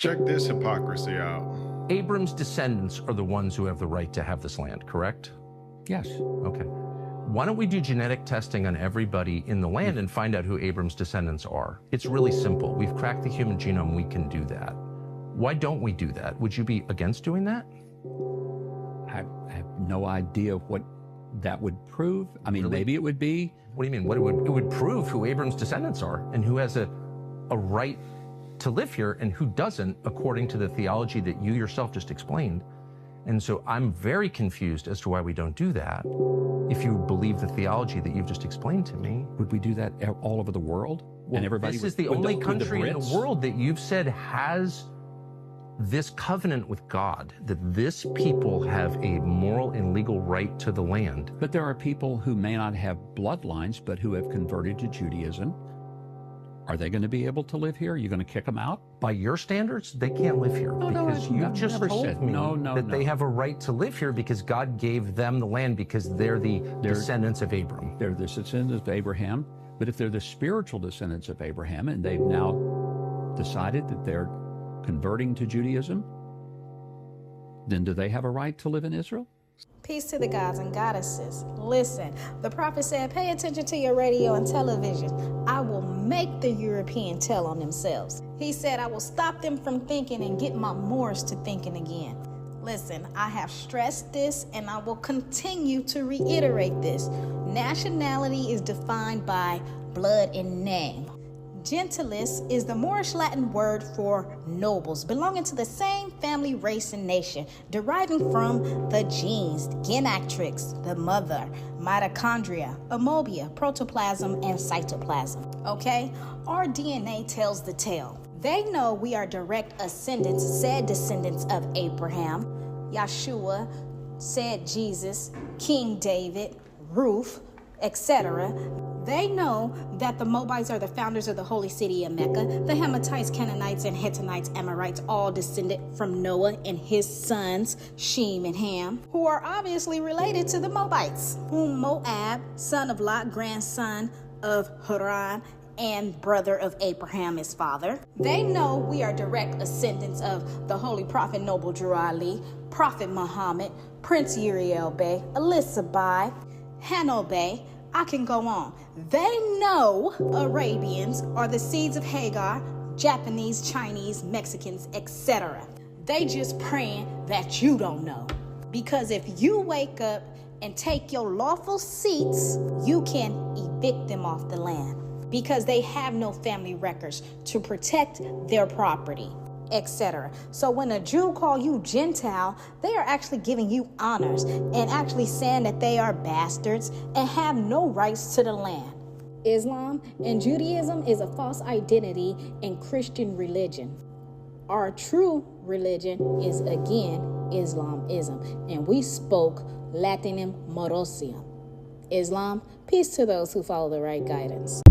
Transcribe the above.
Check this hypocrisy out. Abram's descendants are the ones who have the right to have this land, correct? Yes. Okay. Why don't we do genetic testing on everybody in the land and find out who Abram's descendants are? It's really simple. We've cracked the human genome. We can do that. Why don't we do that? Would you be against doing that? I have no idea what that would prove. I mean, Really? maybe it would be. What do you mean? It would prove who Abram's descendants are and who has a right to live here and who doesn't, according to the theology that you yourself just explained. And so I'm very confused as to why we don't do that. If you believe the theology that you've just explained to me. Would we do that all over the world? Well, and everybody this is the only country in the Brits? world that you've said has this covenant with God, that this people have a moral and legal right to the land. But there are people who may not have bloodlines, but who have converted to Judaism. Are they going to be able to live here? Are you going to kick them out? By your standards, they can't live here. No, because you I've just never told said- me no, that they no. have a right to live here because God gave them the land because they're the descendants of Abram. They're the descendants of Abraham. But if they're the spiritual descendants of Abraham and they've now decided that they're converting to Judaism, then do they have a right to live in Israel? Peace to the gods and goddesses. Listen, the prophet said, pay attention to your radio and television. I will make the European tell on themselves. He said, I will stop them from thinking and get my Moors to thinking again. Listen, I have stressed this and I will continue to reiterate this. Nationality is defined by blood and name. Gentilis is the Moorish Latin word for nobles, belonging to the same family, race, and nation, deriving from the genes, genactrix, the mother, mitochondria, ammobia, protoplasm, and cytoplasm. Okay? Our DNA tells the tale. They know we are direct ascendants, said descendants of Abraham, Yeshua, said Jesus, King David, Ruth, etc. They know that the Moabites are the founders of the holy city of Mecca. The Hamathites, Canaanites, and Hittites, Amorites, all descended from Noah and his sons, Shem and Ham, who are obviously related to the Moabites, whom Moab, son of Lot, grandson of Haran, and brother of Abraham, his father. They know we are direct ascendants of the holy prophet Noble Drew Ali, Prophet Muhammad, Prince Uriel Bey, Alyssa Bai, Hanno Bey. I can go on. They know Arabians are the seeds of Hagar, Japanese, Chinese, Mexicans, etc. They just praying that you don't know. Because if you wake up and take your lawful seats, you can evict them off the land. Because they have no family records to protect their property, etc. So when a Jew call you Gentile, they are actually giving you honors and actually saying that they are bastards and have no rights to the land. Islam and Judaism is a false identity in Christian religion. Our true religion is, again, Islamism, and we spoke Latinum Morosium. Islam, peace to those who follow the right guidance.